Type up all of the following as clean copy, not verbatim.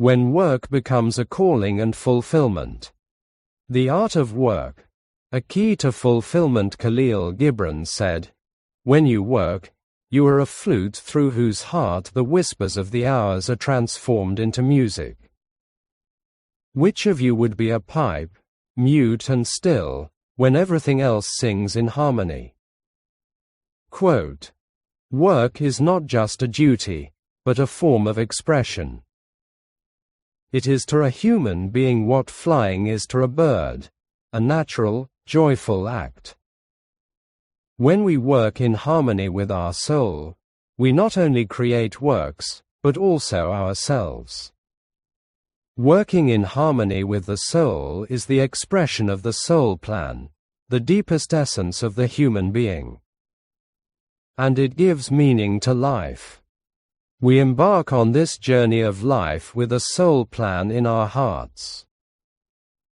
when work becomes a calling and fulfillment. The art of work, a key to fulfillment. Khalil Gibran said, "When you work, you are a flute through whose heart the whispers of the hours are transformed into music." Which of you would be a pipe, mute and still, when everything else sings in harmony? Quote, "Work is not just a duty, but a form of expression. It is to a human being what flying is to a bird, a natural, joyful act. When we work in harmony with our soul, we not only create works, but also ourselves. Working in harmony with the soul is the expression of the soul plan, the deepest essence of the human being. And it gives meaning to life. We embark on this journey of life with a soul plan in our hearts.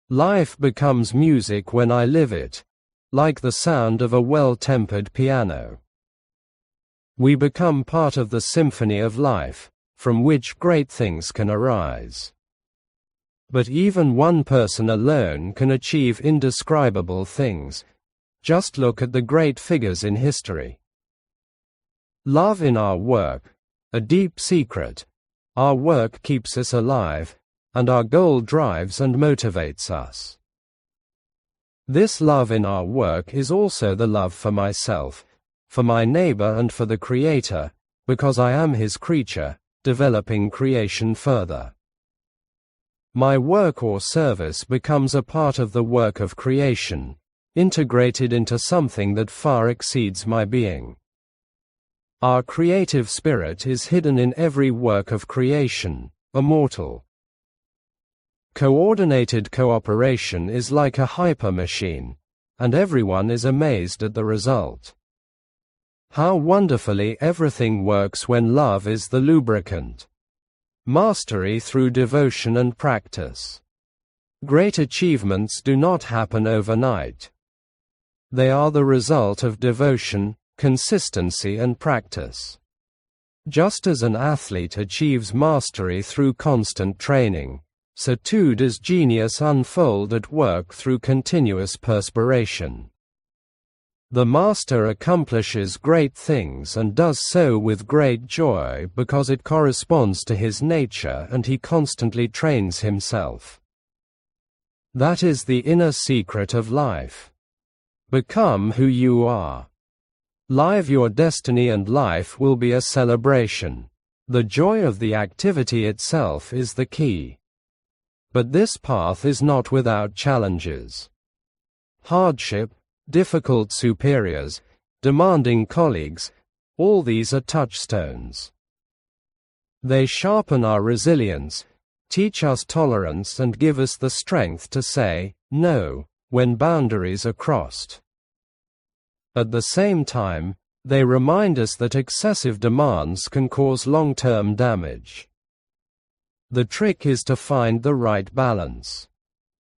Life becomes music when I live it, like the sound of a well-tempered piano. We become part of the symphony of life, from which great things can arise. But even one person alone can achieve indescribable things. Just look at the great figures in history. Love in our work, a deep secret. Our work keeps us alive, and our goal drives and motivates us. This love in our work is also the love for myself, for my neighbor and for the Creator, because I am His creature, developing creation further. My work or service becomes a part of the work of creation, integrated into something that far exceeds my being. Our creative spirit is hidden in every work of creation, immortal. Coordinated cooperation is like a hyper machine, and everyone is amazed at the result. How wonderfully everything works when love is the lubricant. Mastery through devotion and practice. Great achievements do not happen overnight. They are the result of devotion, consistency and practice. Just as an athlete achieves mastery through constant training, so too does genius unfold at work through continuous perspiration. The master accomplishes great things and does so with great joy because it corresponds to his nature and he constantly trains himself. That is the inner secret of life. Become who you are. Live your destiny and life will be a celebration. The joy of the activity itself is the key. But this path is not without challenges. Hardship, difficult superiors, demanding colleagues, all these are touchstones. They sharpen our resilience, teach us tolerance and give us the strength to say no when boundaries are crossed. At the same time, they remind us that excessive demands can cause long-term damage. The trick is to find the right balance.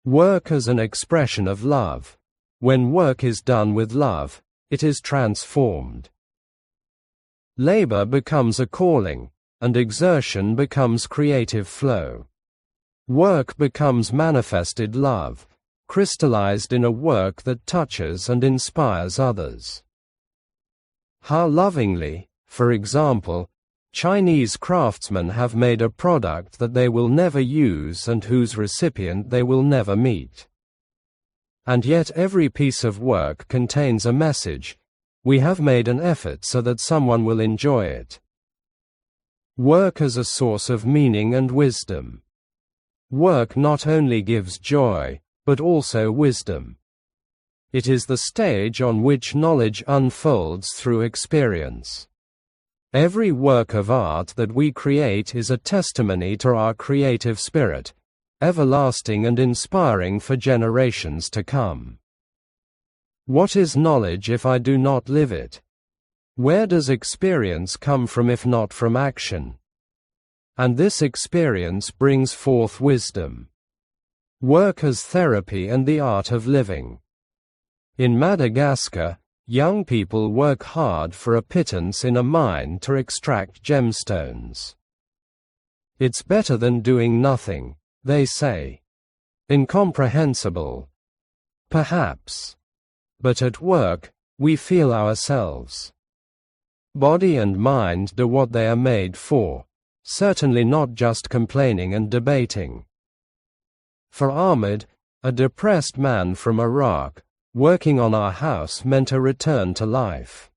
Work as an expression of love. When work is done with love, it is transformed. Labor becomes a calling, and exertion becomes creative flow. Work becomes manifested love, crystallized in a work that touches and inspires others. How lovingly, for example, Chinese craftsmen have made a product that they will never use and whose recipient they will never meet. And yet every piece of work contains a message. We have made an effort so that someone will enjoy it. Work as a source of meaning and wisdom. Work not only gives joy, but also wisdom. It is the stage on which knowledge unfolds through experience. Every work of art that we create is a testimony to our creative spirit, everlasting and inspiring for generations to come. What is knowledge if I do not live it? Where does experience come from if not from action? And this experience brings forth wisdom. Work as therapy and the art of living. In Madagascar, young people work hard for a pittance in a mine to extract gemstones. It's better than doing nothing, they say. Incomprehensible. Perhaps. But at work, we feel ourselves. Body and mind do what they are made for, certainly not just complaining and debating. For Ahmed, a depressed man from Iraq, working on our house meant a return to life.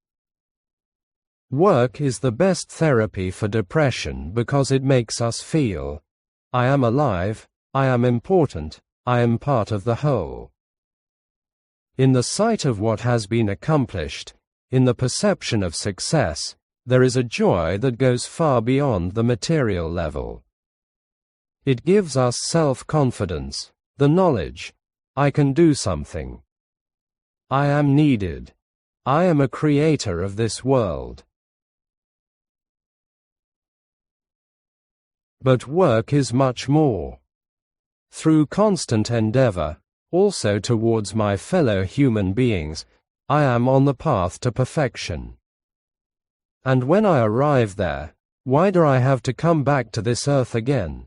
Work is the best therapy for depression because it makes us feel, I am alive, I am important, I am part of the whole. In the sight of what has been accomplished, in the perception of success, there is a joy that goes far beyond the material level. It gives us self-confidence, the knowledge, I can do something. I am needed. I am a creator of this world. But work is much more. Through constant endeavor, also towards my fellow human beings, I am on the path to perfection. And when I arrive there, why do I have to come back to this earth again?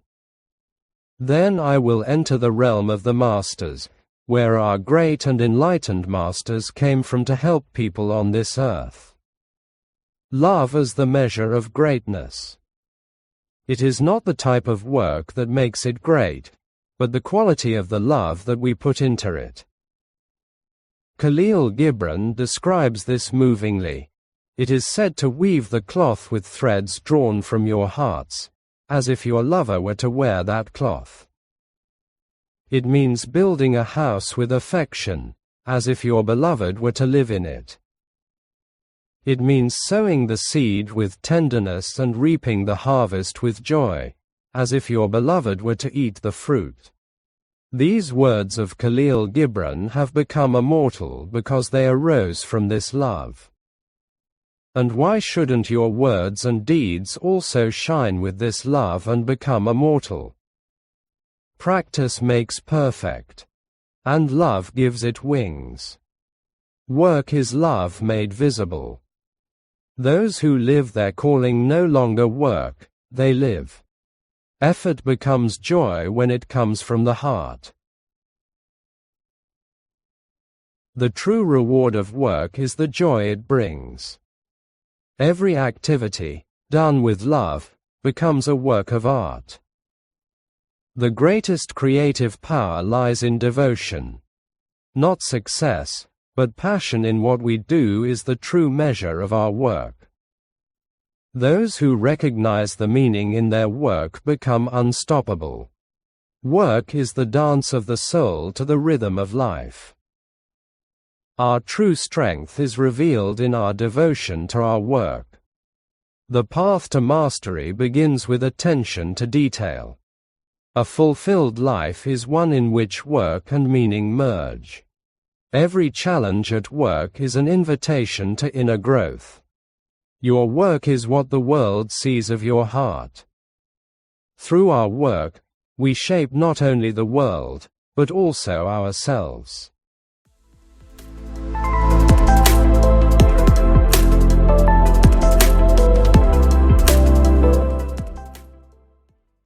Then I will enter the realm of the masters, where our great and enlightened masters came from to help people on this earth. Love as the measure of greatness. It is not the type of work that makes it great, but the quality of the love that we put into it. Khalil Gibran describes this movingly. It is said to weave the cloth with threads drawn from your hearts, as if your lover were to wear that cloth. It means building a house with affection, as if your beloved were to live in it. It means sowing the seed with tenderness and reaping the harvest with joy, as if your beloved were to eat the fruit. These words of Khalil Gibran have become immortal because they arose from this love. And why shouldn't your words and deeds also shine with this love and become immortal? Practice makes perfect, and love gives it wings. Work is love made visible. Those who live their calling no longer work, they live. Effort becomes joy when it comes from the heart. The true reward of work is the joy it brings. Every activity, done with love, becomes a work of art. The greatest creative power lies in devotion. Not success, but passion in what we do is the true measure of our work. Those who recognize the meaning in their work become unstoppable. Work is the dance of the soul to the rhythm of life. Our true strength is revealed in our devotion to our work. The path to mastery begins with attention to detail. A fulfilled life is one in which work and meaning merge. Every challenge at work is an invitation to inner growth. Your work is what the world sees of your heart. Through our work, we shape not only the world, but also ourselves.